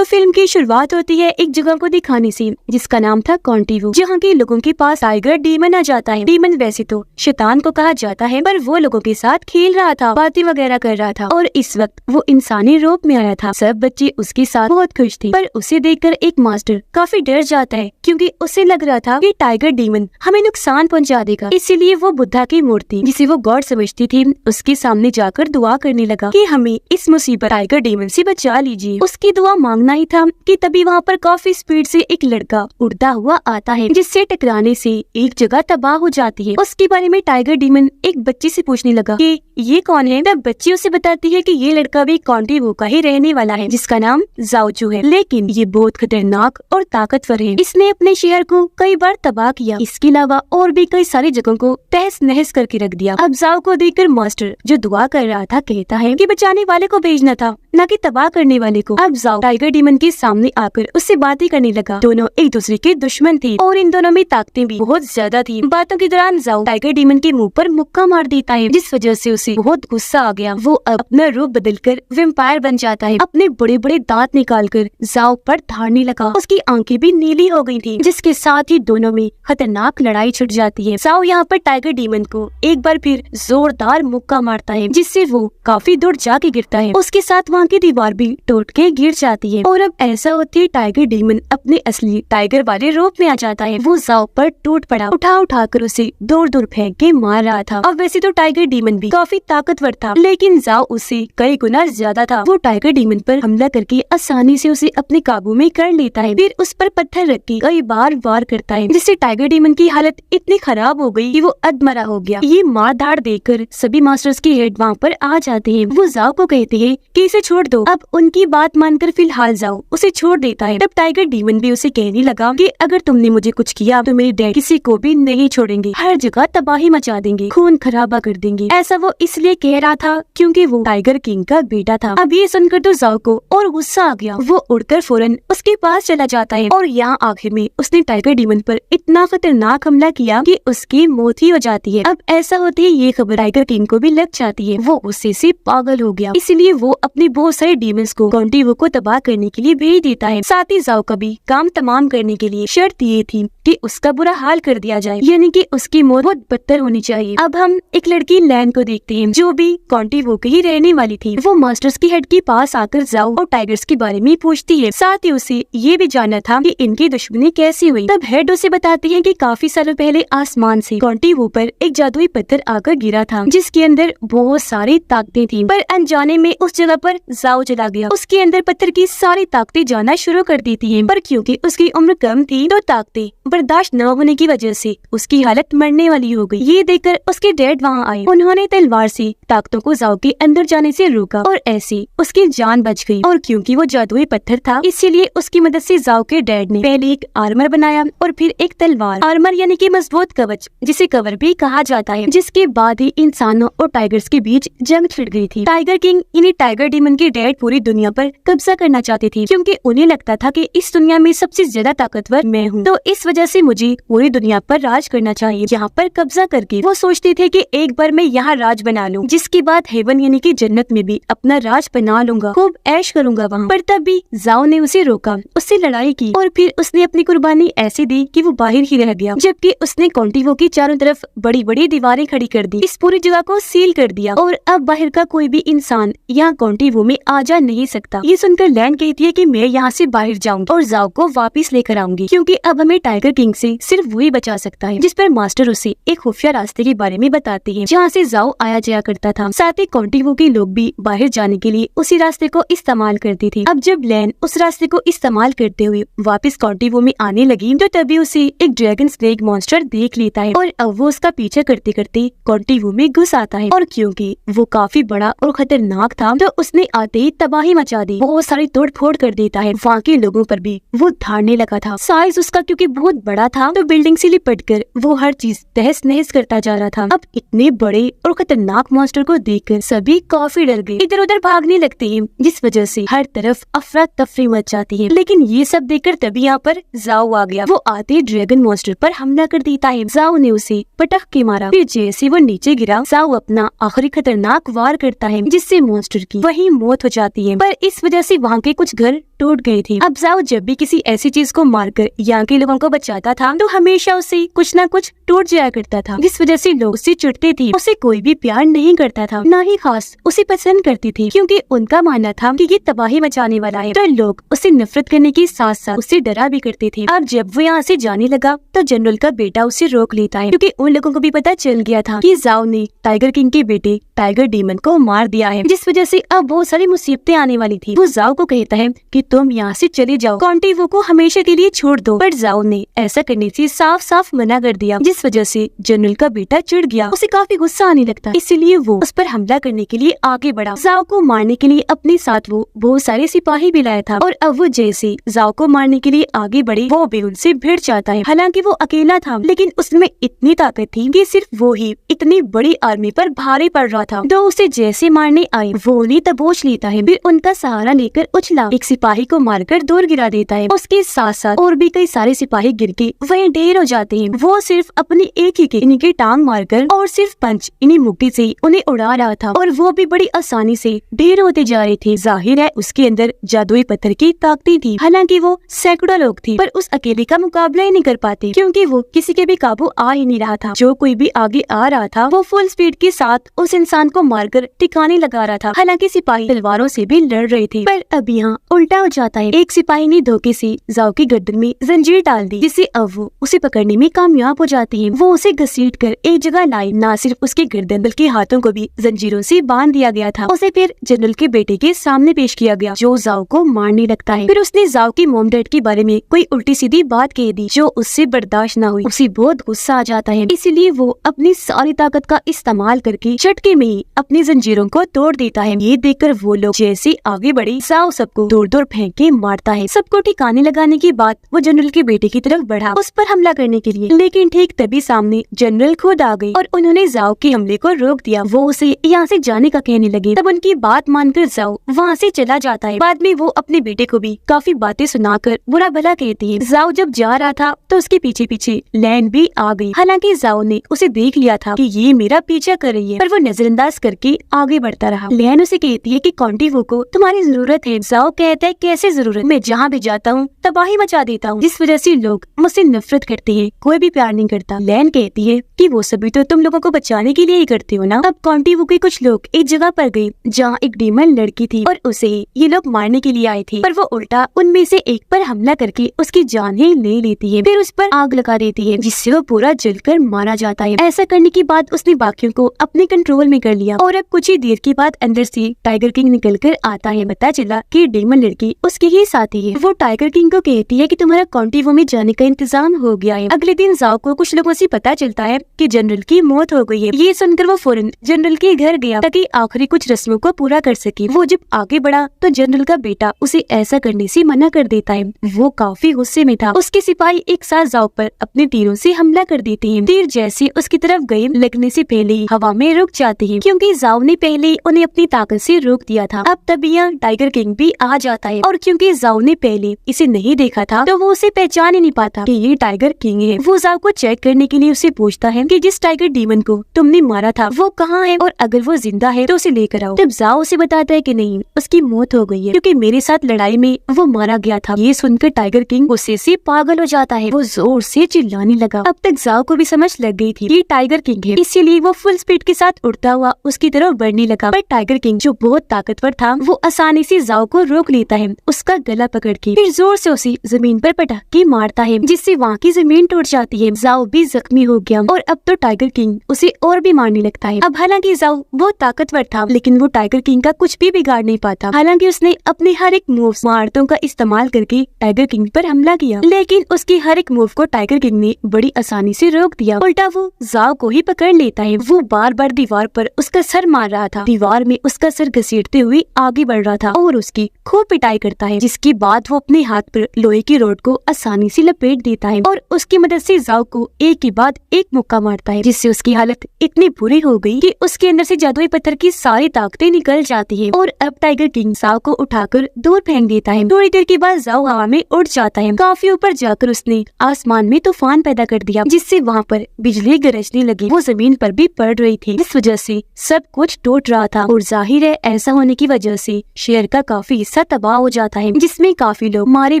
तो फिल्म की शुरुआत होती है एक जगह को दिखाने से जिसका नाम था कॉन्टिवो, जहाँ के लोगों के पास टाइगर डीमन आ जाता है। डीमन वैसे तो शैतान को कहा जाता है, पर वो लोगों के साथ खेल रहा था, बातें वगैरह कर रहा था और इस वक्त वो इंसानी रूप में आया था। सब बच्चे उसके साथ बहुत खुश थे, पर उसे देखकर एक मास्टर काफी डर जाता है क्योंकि उसे लग रहा था कि टाइगर डीमन हमें नुकसान पहुंचा देगा। इसीलिए वो बुद्धा की मूर्ति, जिसे वो गॉड समझती थी, उसके सामने जाकर दुआ करने लगा कि हमें इस मुसीबत टाइगर डीमन से बचा लीजिए। उसकी दुआ मांगना ही था कि तभी वहाँ पर काफी स्पीड से एक लड़का उड़ता हुआ आता है, जिससे टकराने से एक जगह तबाह हो जाती है। उसके बारे में टाइगर डीमन एक बच्ची से पूछने लगा कि ये कौन है। तब बच्ची उसे बताती है कि ये लड़का भी कॉन्टिवो का ही रहने वाला है, जिसका नाम जाओचू है, लेकिन ये बहुत खतरनाक और ताकतवर है। इसने अपने शहर को कई बार तबाह किया, इसके अलावा और भी कई सारी जगहों को तहस नहस करके रख दिया। अब जाओ को देखकर मास्टर जो दुआ कर रहा था कहता है कि बचाने वाले को भेजना था, न कि तबाह करने वाले को। अब जाओ टाइगर डीमन के सामने आकर उससे बातें करने लगा। दोनों एक दूसरे के दुश्मन थे और इन दोनों में ताकतें भी बहुत ज्यादा थी। बातों के दौरान जाओ टाइगर डीमन के मुंह पर मुक्का मार देता है, जिस वजह से उसे बहुत गुस्सा आ गया। वो अब अपना रूप बदलकर वैम्पायर बन जाता है। अपने बड़े बड़े दांत निकालकर जाओ पर धारने लगा। उसकी आंखें भी नीली हो गई थी, जिसके साथ ही दोनों में खतरनाक लड़ाई छिड़ जाती है। जाओ यहाँ पर टाइगर डीमन को एक बार फिर जोरदार मुक्का मारता है, जिससे वो काफी दूर जाके गिरता है। उसके साथ वहाँ की दीवार भी टूट के गिर जाती है और अब ऐसा होते ही टाइगर डीमन अपने असली टाइगर वाले रूप में आ जाता है। वो जाओ पर टूट पड़ा, उठा कर उसे दूर दूर फेंक के मार रहा था। अब वैसे तो टाइगर डीमन भी काफी ताकतवर था, लेकिन जाओ उससे कई गुना ज्यादा था। वो टाइगर डीमन पर हमला करके आसानी से उसे अपने काबू में कर लेता है, फिर उस पर पत्थर रख के कई बार वार करता है, जिससे टाइगर डीमन की हालत इतनी खराब हो गई कि वो अधमरा हो गया। ये मार धाड़ देखकर सभी मास्टर्स के हेड वहाँ पर आ जाते हैं। वो जाओ को कहते हैं कि इसे छोड़ दो। अब उनकी बात मानकर फिलहाल जाओ उसे छोड़ देता है। तब टाइगर डीमन भी उसे कहने लगा कि अगर तुमने मुझे कुछ किया तो मेरे डैड किसी को भी नहीं छोड़ेंगे, हर जगह तबाही मचा देंगे, खून खराबा कर देंगे। ऐसा वो इसलिए कह रहा था क्योंकि वो टाइगर किंग का बेटा था। अब ये सुनकर तो जाओ को और गुस्सा आ गया। वो उड़कर फौरन उसके पास चला जाता है और यहाँ आखिर में उसने टाइगर डीमन पर इतना खतरनाक हमला किया कि उसकी मौत ही हो जाती है। अब ऐसा होते ही ये खबर टाइगर किंग को भी लग जाती है। वो गुस्से से पागल हो गया, इसलिए वो अपने बहुत सारे डीमंस को कॉन्टिवो को तबाह करने के लिए भेज देता है। साथ ही जाओ का भी काम तमाम करने के लिए शर्त ये थी कि उसका बुरा हाल कर दिया जाए, यानी कि उसकी मौत बहुत बदतर होनी चाहिए। अब हम एक लड़की लैन को देखते हैं, जो भी कॉन्टिवो की ही रहने वाली थी। वो मास्टर्स की हेड के पास आकर जाओ और टाइगर्स के बारे में पूछती है। साथ ही उसे ये भी जानना था कि इनकी दुश्मनी कैसी हुई। तब हेड उसे बताती है कि काफी सालों पहले आसमान से कॉन्टिवो पर एक जादुई पत्थर आकर गिरा था, जिसके अंदर बहुत सारी ताकतें थी, पर अनजाने में उस जगह पर जाओ चला गया। उसके अंदर पत्थर की सारी ताकतें जाना शुरू कर देती हैं, पर क्योंकि उसकी उम्र कम थी तो ताकतें बर्दाश्त न होने की वजह से उसकी हालत मरने वाली हो गई। ये देखकर उसके डैड वहाँ आए। उन्होंने तलवार से ताकतों को जाओ के अंदर जाने से रोका और ऐसे उसकी जान बच गई। और क्योंकि वो जादुई पत्थर था, इसीलिए उसकी मदद से जाओ के डैड ने पहले एक आर्मर बनाया और फिर एक तलवार। आर्मर यानी कि मजबूत कवच, जिसे कवर भी कहा जाता है, जिसके बाद ही इंसानों और टाइगर्स के बीच जंग छिड़ गई थी। टाइगर किंग यानी टाइगर डीमन के डैड पूरी दुनिया पर कब्जा करना चाहते थे, क्योंकि उन्हें लगता था कि इस दुनिया में सबसे ज्यादा ताकतवर मैं हूँ, तो इस वजह से मुझे पूरी दुनिया पर राज करना चाहिए। यहाँ पर कब्जा करके वो सोचते थे कि एक बार मैं यहाँ राज बना लूँ, जिसके बाद हेवन यानी कि जन्नत में भी अपना राज बना लूंगा, खूब ऐश करूंगा वहाँ पर। तब भी जाओ ने उसे रोका, उससे लड़ाई की और फिर उसने अपनी कुर्बानी ऐसी दी कि वो बाहर ही रह गया, जबकि उसने कॉन्टिवो की चारों तरफ बड़ी बड़ी दीवारें खड़ी कर दी, इस पूरी जगह को सील कर दिया और अब बाहर का कोई भी इंसान यहाँ कॉन्टिवो में आ जा नहीं सकता। ये सुनकर लैन कहती है कि मैं यहाँ से बाहर जाऊंगी और जाओ को वापस लेकर आऊंगी, क्योंकि अब हमें टाइगर किंग से सिर्फ वही बचा सकता है। जिस पर मास्टर उसे एक खुफिया रास्ते के बारे में बताते हैं, जहाँ से जाओ आया जाया करता था। साथ ही कॉन्टिवो के लोग भी बाहर जाने के लिए उसी रास्ते को इस्तेमाल करती थी। अब जब लैन उस रास्ते को इस्तेमाल करते हुए वापस कॉन्टिवो में आने लगी, तो तभी उसे एक ड्रैगन स्नेक मॉन्स्टर देख लेता है और अब वो उसका पीछा करते करते कॉन्टिवो में घुस आता है। और क्योंकि वो काफी बड़ा और खतरनाक था, तो उसने आते ही तबाही मचा दी, बहुत सारी तोड़ फोड़ कर देता है। वहाँ के लोगों पर भी वो धारने लगा था। साइज उसका क्योंकि बहुत बड़ा था, तो बिल्डिंग से लिपट कर वो हर चीज तहस नहस करता जा रहा था। अब इतने बड़े और खतरनाक मॉन्स्टर को देखकर सभी काफी डर गए, इधर उधर भागने लगते हैं, जिस वजह से हर तरफ अफरा तफरी मच जाती है। लेकिन ये सब देखकर तभी यहाँ पर जाओ आ गया। वो आते ड्रैगन मॉन्स्टर पर हमला कर देता है। जाओ ने उसे पटक के मारा, फिर जैसे वो नीचे गिरा, जाओ अपना आखिरी खतरनाक वार करता है, जिससे मॉन्स्टर की वही मौत हो जाती है। पर इस वजह से वहाँ के कुछ घर टूट गई थी। अब जाओ जब भी किसी ऐसी चीज को मारकर यहाँ के लोगों को बचाता था तो हमेशा उससे कुछ न कुछ टूट जाया करता था, जिस वजह से लोग उससे चिढ़ते थे। उसे कोई भी प्यार नहीं करता था, ना ही खास उसे पसंद करती थी, क्योंकि उनका मानना था कि ये तबाही मचाने वाला है। तो लोग उससे नफरत करने के साथ साथ उससे डरा भी करते थे। अब जब वो यहाँ से जाने लगा तो जनरल का बेटा उसे रोक लेता है, क्योंकि उन लोगों को भी पता चल गया था कि जाओ ने टाइगर किंग के बेटे टाइगर डीमन को मार दिया है, जिस वजह से अब बहुत सारी मुसीबतें आने वाली थी। वो जाओ को कहता है कि तुम यहाँ से चले जाओ, कॉन्टिवो को हमेशा के लिए छोड़ दो। पर जाओ ने ऐसा करने से साफ साफ मना कर दिया, जिस वजह से जनरल का बेटा चिढ़ गया। उसे काफी गुस्सा आने लगता, इसलिए वो उस पर हमला करने के लिए आगे बढ़ा। जाओ को मारने के लिए अपने साथ वो बहुत सारे सिपाही भी लाया था, और अब वो जैसे जाओ को मारने के लिए आगे बढ़े वो भी उनसे भिड़ जाता है। हालांकि वो अकेला था, लेकिन उसमें इतनी ताकत थी कि सिर्फ वो ही इतनी बड़ी आर्मी पर भारी पड़ रहा था। तो उसे जैसे मारने आए वो उन्हें दबोच लेता है, फिर उनका सहारा लेकर उछला एक सिपाही को मारकर दूर गिरा देता है। उसके साथ साथ और भी कई सारे सिपाही गिर के वहीं ढेर हो जाते हैं। वो सिर्फ अपनी एक ही के इनकी टांग मारकर और सिर्फ पंच इन्हीं मुक्की से उन्हें उड़ा रहा था, और वो भी बड़ी आसानी से ढेर होते जा रहे थे। जाहिर है उसके अंदर जादुई पत्थर की ताकत थी। हालांकि वो सैकड़ों लोग थे, पर उस अकेले का मुकाबला ही नहीं कर पाते, क्योंकि वो किसी के भी काबू आ ही नहीं रहा था। जो कोई भी आगे आ रहा था वो फुल स्पीड के साथ उस इंसान को मारकर ठिकाने लगा रहा था। हालांकि सिपाही तलवारों से भी लड़ रहे थे, पर अब यहाँ उल्टा हो जाता है। एक सिपाही ने धोखे से जाओ की गर्दन में जंजीर डाल दी, जिससे अब वो उसे पकड़ने में कामयाब हो जाती है। वो उसे घसीट कर एक जगह लाई। न सिर्फ उसके गर्दन बल्कि हाथों को भी जंजीरों से बांध दिया गया था। उसे फिर जनरल के बेटे के सामने पेश किया गया, जो जाओ को मारने लगता है। फिर उसने जाओ की मॉम डैड के बारे में कोई उल्टी सीधी बात कह दी, जो उससे बर्दाश्त न हुई। उसे बहुत गुस्सा आ जाता है, इसीलिए वो अपनी सारी ताकत का इस्तेमाल करके झटके में ही अपनी जंजीरों को तोड़ देता है। ये देखकर वो लोग जैसे आगे बढ़े जाओ सबको दूर दूर फेंक के मारता है। सबको ठिकाने लगाने के बाद वो जनरल के बेटे की तरफ बढ़ा उस पर हमला करने के लिए, लेकिन ठीक तभी सामने जनरल खुद आ गए और उन्होंने जाओ के हमले को रोक दिया। वो उसे यहाँ से जाने का कहने लगे, तब उनकी बात मानकर जाओ वहाँ से चला जाता है। बाद में वो अपने बेटे को भी काफी बातें सुनाकर बुरा भला कहती है। जाओ जब जा रहा था तो उसके पीछे पीछे लैन भी आ गई। हालांकि जाओ ने उसे देख लिया था कि ये मेरा पीछा कर रही है, पर वो नजरअंदाज करके आगे बढ़ता रहा। लैन उसे कहती है कि कॉन्टिवो को तुम्हारी जरूरत है। जाओ कहता है कैसे जरूरत, मैं जहाँ भी जाता हूँ तबाही मचा देता हूँ, जिस वजह से लोग मुझसे नफरत करते हैं, कोई भी प्यार नहीं करता। लैन कहती है कि वो सभी तो तुम लोगों को बचाने के लिए ही करते हो ना। अब कॉन्टिवो के कुछ लोग एक जगह पर गए जहाँ एक डीमन लड़की थी और उसे ये लोग मारने के लिए आए थे, पर वो उल्टा उनमें से एक पर हमला करके उसकी जान ही ले लेती है, फिर उस पर आग लगा देती है, जिससे वो पूरा जलकर मारा जाता है। ऐसा करने के बाद उसने बाकियों को अपने कंट्रोल में कर लिया, और अब कुछ ही देर के बाद अंदर से टाइगर किंग निकल कर आता है। पता चला कि डीमन लड़की उसके ही साथी है। वो टाइगर किंग को कहती है कि तुम्हारा कॉन्टिवो में जाने का इंतजाम हो गया है। अगले दिन जाओ को कुछ लोगों से पता चलता है कि जनरल की मौत हो गई है। ये सुनकर वो फौरन जनरल के घर गया ताकि आखिरी कुछ रस्मों को पूरा कर सके। वो जब आगे बढ़ा तो जनरल का बेटा उसे ऐसा करने से मना कर देता है। वो काफी गुस्से में था। उसके सिपाही एक साथ जाओ पर अपने तीरों से हमला कर देते हैं। तीर जैसे उसकी तरफ गए लगने से पहले ही हवा में रुक जाते हैं, क्योंकि जाओ ने पहले ही उन्हें अपनी ताकत से रोक दिया था। अब तभी यहाँ टाइगर किंग भी आ जाता है, और क्योंकि जाओ ने पहले इसे नहीं देखा था तो वो उसे पहचान ही नहीं पाता कि ये टाइगर किंग है। वो जाओ को चेक करने के लिए उसे पूछता है कि जिस टाइगर डीमन को तुमने मारा था वो कहाँ है, और अगर वो जिंदा है तो उसे लेकर आओ। तब जाओ उसे बताता है कि नहीं, उसकी मौत हो गई है, क्योंकि मेरे साथ लड़ाई में वो मारा गया था। ये सुनकर टाइगर किंग गुस्से से पागल हो जाता है। वो जोर से चिल्लाने लगा। अब तक जाओ को भी समझ लग गई थी ये टाइगर किंग है, इसीलिए वो फुल स्पीड के साथ उड़ता हुआ उसकी तरफ बढ़ने लगा। पर टाइगर किंग जो बहुत ताकतवर था वो आसानी से जाओ को रोक लेता है, उसका गला पकड़ के, फिर जोर से उसे जमीन पर पटक के मारता है, जिससे वहाँ की जमीन टूट जाती है। जाओ भी जख्मी हो गया, और अब तो टाइगर किंग उसे और भी मारने लगता है। अब हालांकि जाओ बहुत ताकतवर था, लेकिन वो टाइगर किंग का कुछ भी बिगाड़ नहीं पाता। हालांकि उसने अपने हर एक मूव महारतों का इस्तेमाल करके टाइगर किंग पर हमला किया, लेकिन उसकी हर एक मूव को टाइगर किंग ने बड़ी आसानी से रोक दिया। उल्टा वो जाओ को ही पकड़ लेता है। वो बार बार दीवार पर उसका सर मार रहा था, दीवार में उसका सर घसीटते हुए आगे बढ़ रहा था, और उसकी खूब पिटाई करता है, जिसके बाद वो अपने हाथ पर लोहे की रोड को आसानी से लपेट देता है, और उसकी मदद से जाओ को एक के बाद एक मुक्का मारता है, जिससे उसकी हालत इतनी बुरी हो गई कि उसके अंदर से जादुई पत्थर की सारी ताकतें निकल जाती है। और अब टाइगर किंग जाओ को उठाकर दूर फेंक देता है। थोड़ी देर के बाद जाओ हवा में उड़ जाता है। काफी ऊपर जाकर उसने आसमान में तूफान पैदा कर दिया, जिससे वहाँ पर बिजली गरजने लगी। वो जमीन पर भी पड़ रही थी, इस वजह से सब कुछ टूट रहा था, और जाहिर है ऐसा होने की वजह से शहर का काफी हिस्सा तबाह हो जाता है जिसमें काफी लोग मारे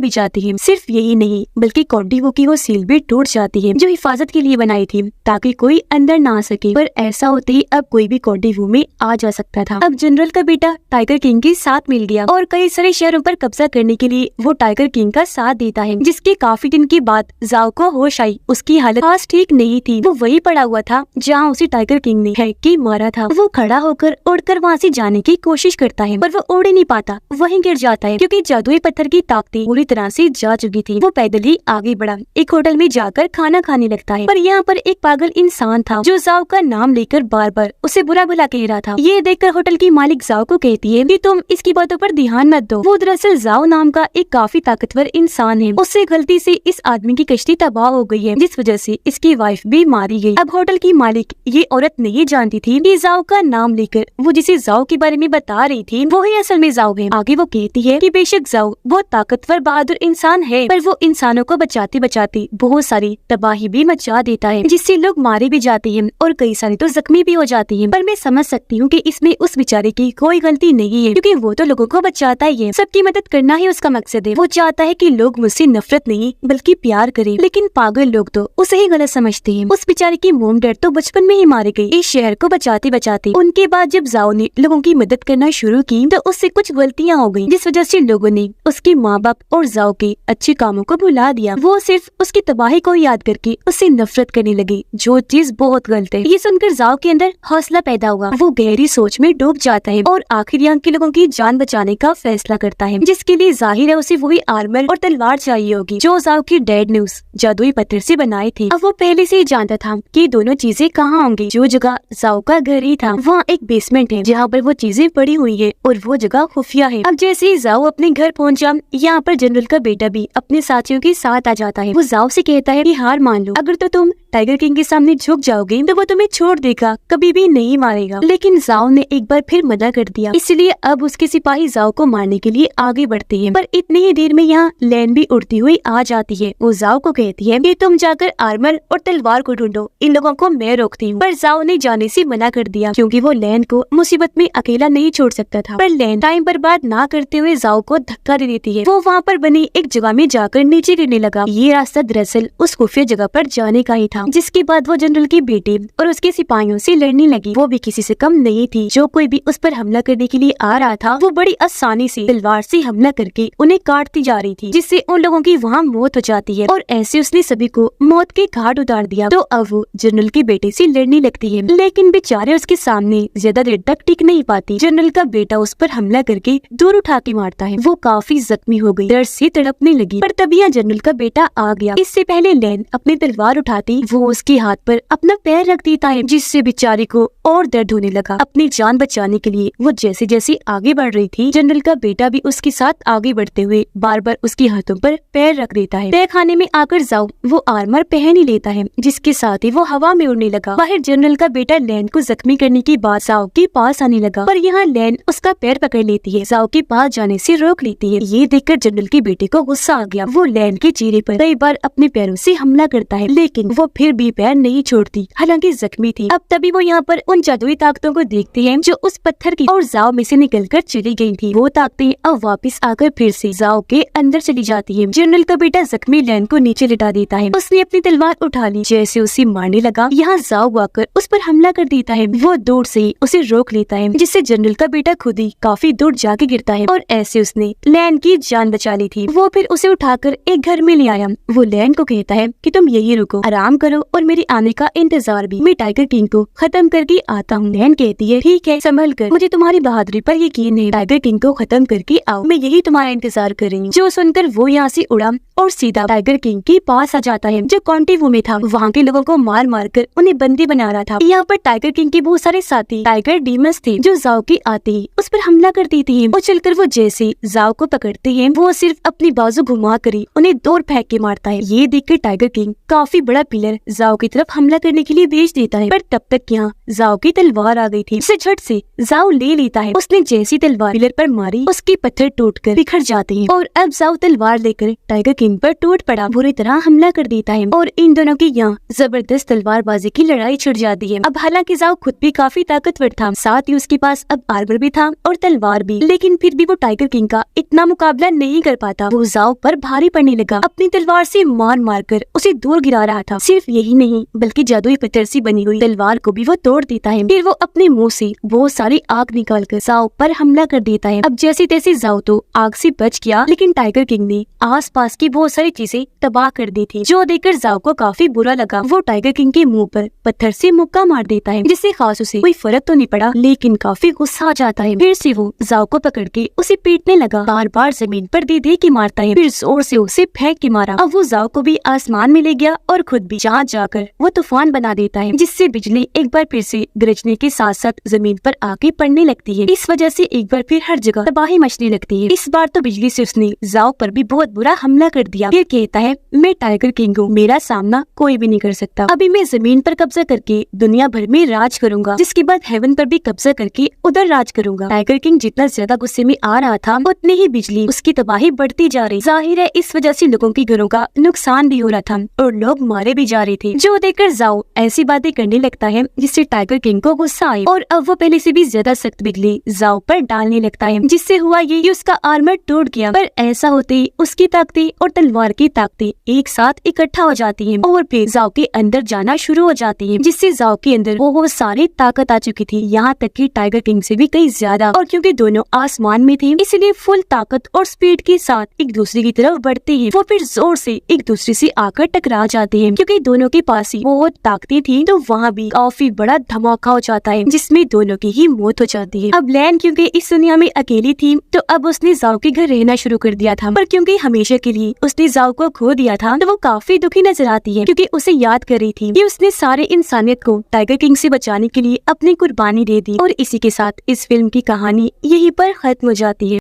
भी जाते हैं। सिर्फ यही नहीं बल्कि कॉन्टिवो की वो सील भी टूट जाती है जो हिफाजत के लिए बनाई थी ताकि कोई अंदर ना आ सके। पर ऐसा होते ही अब कोई भी कॉन्टिवो में आ जा सकता था। अब जनरल का बेटा टाइगर किंग के साथ मिल गया और कई सारे शहरों पर कब्जा करने के लिए वो टाइगर किंग का साथ देता है, जिसके काफी दिन के बाद जाओ को होश आई। उसकी हालत खास ठीक नहीं थी। वो वही पड़ा हुआ था जहाँ उसे टाइगर किंग ने हैक के मारा था। वो खड़ा होकर उड़कर वहाँ से जाने की कोशिश करता है पर वो उड़ ही नहीं पाता, वहीं गिर जाता है क्योंकि जादुई पत्थर की ताकतें पूरी तरह से जा चुकी थी। वो पैदल ही आगे बढ़ा, एक होटल में जाकर खाना खाने लगता है। पर यहाँ पर एक पागल इंसान था जो जाओ का नाम लेकर बार बार उसे बुरा भला कह रहा था। ये देखकर होटल की मालिक जाओ को कहती है कि तुम इसकी बातों पर ध्यान मत दो। वो दरअसल जाओ नाम का एक काफी ताकतवर इंसान है। उससे गलती से इस आदमी की कश्ती तबाह हो गई है जिस वजह से इसकी वाइफ भी मारी गई। अब होटल की मालिक ये औरत नहीं जानती थी कि जाओ का नाम लेकर वो जिसे जाओ के बारे में बता रही थी वो ही असल में जाओ है। आगे वो कहती है कि बेशक जाओ बहुत ताकतवर बहादुर इंसान है पर वो इंसानों को बचाते बचाते बहुत सारी तबाही भी मचा देता है जिससे लोग मारे भी जाते हैं और कई सारे तो जख्मी भी हो जाते हैं। पर मैं समझ सकती हूँ कि इसमें उस बेचारे की कोई गलती नहीं है क्योंकि वो तो लोगों को बचाता ही है। सबकी मदद करना ही उसका मकसद है। वो चाहता है कि लोग मुझसे नफरत नहीं बल्कि प्यार करें। लेकिन पागल लोग तो उसे ही गलत समझते हैं। उस बेचारे की मोम डैड तो बचपन में ही मारे गए इस शहर को बचाते बचाते। उनके बाद जब जाओ ने लोगों की मदद करना शुरू की तो उससे कुछ गलतियाँ हो गयी जिस वजह से लोगों ने उसके माँ बाप और जाओ के अच्छे कामों को भुला दिया। वो सिर्फ उसकी तबाही को याद करके उससे नफरत करने लगी जो चीज बहुत गलत है। ये सुनकर जाओ के अंदर हौसला पैदा हुआ। वो गहरी सोच में डूब जाता है और आखिर यहाँ के लोगों की जान बचाने का फैसला करता है जिसके लिए जाहिर है उसे वही आर्मर और तलवार चाहिए होगी जो जाओ की डैड ने उस जादुई पत्थर से बनाई थी। अब वो पहले से ही जानता था कि दोनों चीजें कहाँ होंगी। जो जगह जाओ का घर ही था वहाँ एक बेसमेंट है जहाँ पर वो चीजें पड़ी हुई है और वो जगह खुफिया है। अब जैसे ही जाओ अपने घर पहुँचा यहाँ पर जनरल का बेटा भी अपने साथियों के साथ आ जाता है। वो जाओ से कहता है कि हार मान लो, अगर तो तुम टाइगर किंग के सामने झुक जाओगे तो वो तुम्हें छोड़ देगा, कभी भी नहीं मारेगा। लेकिन जाओ ने एक बार फिर मना कर दिया, इसलिए अब उसके सिपाही जाओ को मारने के लिए आगे बढ़ते हैं। पर इतनी ही देर में यहाँ लैन भी उड़ती हुई आ जाती है। वो जाओ को कहती है कि तुम जाकर आर्मर और तलवार को ढूंढो, इन लोगों को मैं रोकती हूँ। पर जाओ ने जाने से मना कर दिया क्योंकि वो लैन को मुसीबत में अकेला नहीं छोड़ सकता था। पर लैन टाइम बर्बाद ना करते हुए जाओ को धक्का दे देती है। वो वहाँ पर बनी एक जगह में जाकर नीचे गिरने लगा। ये रास्ता दरअसल उस खुफिया जगह पर जाने का ही था। जिसके बाद वो जनरल के बेटे और उसके सिपाहियों से लड़ने लगी। वो भी किसी से कम नहीं थी। जो कोई भी उस पर हमला करने के लिए आ रहा था वो बड़ी आसानी से तलवार से हमला करके उन्हें काटती जा रही थी जिससे उन लोगों की वहाँ मौत हो जाती है। और ऐसे उसने सभी को मौत के घाट उतार दिया। तो अब वो जनरल के बेटे से लड़ने लगती है लेकिन बेचारे उसके सामने ज्यादा देर तक टिक नहीं पाती। जनरल का बेटा उस पर हमला करके दूर उठा के मारता है। वो काफी जख्मी हो गई, दर्द से तड़पने लगी। पर तभी यहाँ जनरल का बेटा आ गया। इससे पहले लैन अपनी तलवार उठाती वो उसके हाथ पर अपना पैर रख देता है जिससे बेचारी को और दर्द होने लगा। अपनी जान बचाने के लिए वो जैसे जैसे आगे बढ़ रही थी जनरल का बेटा भी उसके साथ आगे बढ़ते हुए बार बार उसके हाथों पर पैर रख देता है। तहखाने में आकर जाओ वो आर्मर पहन ही लेता है जिसके साथ ही वो हवा में उड़ने लगा। बाहर जनरल का बेटा लैन को जख्मी करने के बाद जाओ के पास आने लगा पर यहाँ लैन उसका पैर पकड़ लेती है, जाओ के पास जाने से रोक लेती है। ये देखकर जनरल के बेटे को गुस्सा आ गया। वो लैन के चेहरे पर कई बार अपने पैरों से हमला करता है लेकिन वो फिर भी पैर नहीं छोड़ती, हालांकि जख्मी थी। अब तभी वो यहाँ पर उन जादुई ताकतों को देखते हैं जो उस पत्थर की और जाओ में से निकलकर चली गई थी। वो ताकतें अब वापस आकर फिर से जाओ के अंदर चली जाती है। जनरल का बेटा जख्मी लैन को नीचे लिटा देता है। उसने अपनी तलवार उठा ली, जैसे उसे मारने लगा यहाँ जाओ आकर उस पर हमला कर देता है। वो दूर से उसे रोक लेता है जिससे जनरल का बेटा खुद ही काफी दूर जाके गिरता है और ऐसे उसने लैन की जान बचा ली थी। वो फिर उसे उठाकर एक घर में ले आया। वो लैन को कहता है कि तुम यही रुको, आराम करो और मेरे आने का इंतजार भी, मैं टाइगर किंग को खत्म करके आता हूँ। लैन कहती है ठीक है, संभल कर, मुझे तुम्हारी बहादुरी पर यकीन है, टाइगर किंग को खत्म करके आओ, मैं यही तुम्हारा इंतजार कर रही हूँ। जो सुनकर वो यहाँ से उड़ा और सीधा टाइगर किंग के पास आ जाता है जो कॉन्टिवो में था। वहाँ के लोगों को मार मार कर उन्हें बंदी बना रहा था। यहाँ पर टाइगर किंग के बहुत सारे साथी टाइगर डीमंस थे जो जाओ के आते ही उस पर हमला कर देते हैं। उछलकर वो जैसे जाओ को पकड़ते हैं वो सिर्फ अपनी बाजू घुमा कर उन्हें दूर फेंक के मारता है। ये देखकर टाइगर किंग काफी बड़ा पिलर जाओ की तरफ हमला करने के लिए भेज देता है। पर तब तक यहाँ जाओ जाओ की तलवार आ गई थी, उसे झट से जाओ ले लेता है। उसने जैसी तलवार पिलर पर मारी, उसके पत्थर टूटकर बिखर जाते हैं और अब जाओ तलवार लेकर टाइगर किंग पर टूट पड़ा, बुरी तरह हमला कर देता है और इन दोनों की यहाँ जबरदस्त तलवारबाजी की लड़ाई छिड़ जाती है। अब हालांकि जाओ खुद भी काफी ताकतवर था, साथ ही उसके पास अब आर्मर भी था और तलवार भी, लेकिन फिर भी वो टाइगर किंग का इतना मुकाबला नहीं कर पाता। वो जाओ पर भारी पड़ने लगा, अपनी तलवार से मार मार कर उसे दूर गिरा रहा था। सिर्फ यही नहीं बल्कि जादुई पत्थर से बनी हुई तलवार को भी वो तोड़ देता है। फिर वो अपने मुंह से बहुत सारी आग निकाल कर जाओ पर हमला कर देता है। अब जैसे तैसे जाओ तो आग से बच गया, लेकिन टाइगर किंग ने आसपास की बहुत सारी चीजें तबाह कर दी थी, जो देखकर जाओ को काफी बुरा लगा। वो टाइगर किंग के मुंह पर पत्थर से मुक्का मार देता है, जिससे खास उसे कोई फर्क तो नहीं पड़ा, लेकिन काफी गुस्सा आ जाता है। फिर से वो जाओ को पकड़ के उसे पीटने लगा, बार बार जमीन पर दे दे के मारता है, फिर जोर से उसे फेंक के मारा। अब वो जाओ को भी आसमान में ले गया और खुद भी जहाँ जाकर वो तूफान बना देता है, जिससे बिजली एक बार फिर से गरजने के साथ साथ जमीन पर आके पड़ने लगती है। इस वजह से एक बार फिर हर जगह तबाही मचने लगती है। इस बार तो बिजली से उसने जाओ पर भी बहुत बुरा हमला कर दिया। फिर कहता है मैं टाइगर किंग हूँ, मेरा सामना कोई भी नहीं कर सकता। अभी मैं जमीन पर कब्जा करके दुनिया भर में राज करूंगा, जिसके बाद हेवन पर भी कब्जा करके उधर राज करूंगा। टाइगर किंग जितना ज्यादा गुस्से में आ रहा था, उतनी ही बिजली उसकी तबाही बढ़ती जा रही। जाहिर है इस वजह से लोगों के घरों का नुकसान भी हो रहा था और लोग मारे भी जा रहे थे, जो देखकर जाओ ऐसी बातें करने लगता है जिससे टाइगर किंग को गुस्सा आए और अब वो पहले से भी ज्यादा सख्त बिजली जाओ पर डालने लगता है, जिससे हुआ ये कि उसका आर्मर टूट गया। पर ऐसा होते ही उसकी ताकतें और तलवार की ताकतें एक साथ इकट्ठा हो जाती हैं और फिर जाओ के अंदर जाना शुरू हो जाती है, जिससे जाओ के अंदर वो सारी ताकत आ चुकी थी, यहाँ तक कि टाइगर किंग से भी कहीं ज्यादा। और क्योंकि दोनों आसमान में थे, इसलिए फुल ताकत और स्पीड के साथ एक दूसरे की तरफ बढ़ते हैं। वो फिर जोर से एक दूसरे से आकर टकरा जाते हैं, क्योंकि दोनों के पास ही बहुत ताकतें थी, तो वहाँ भी काफी बड़ा धमाका हो जाता है, जिसमें दोनों की ही मौत हो जाती है। अब लैन क्योंकि इस दुनिया में अकेली थी, तो अब उसने जाओ के घर रहना शुरू कर दिया था, पर क्योंकि हमेशा के लिए उसने जाओ को खो दिया था, तो वो काफी दुखी नजर आती है, क्योंकि उसे याद कर रही थी कि उसने सारे इंसानियत को टाइगर किंग से बचाने के लिए अपनी कुर्बानी दे दी। और इसी के साथ इस फिल्म की कहानी यहीं पर खत्म हो जाती है।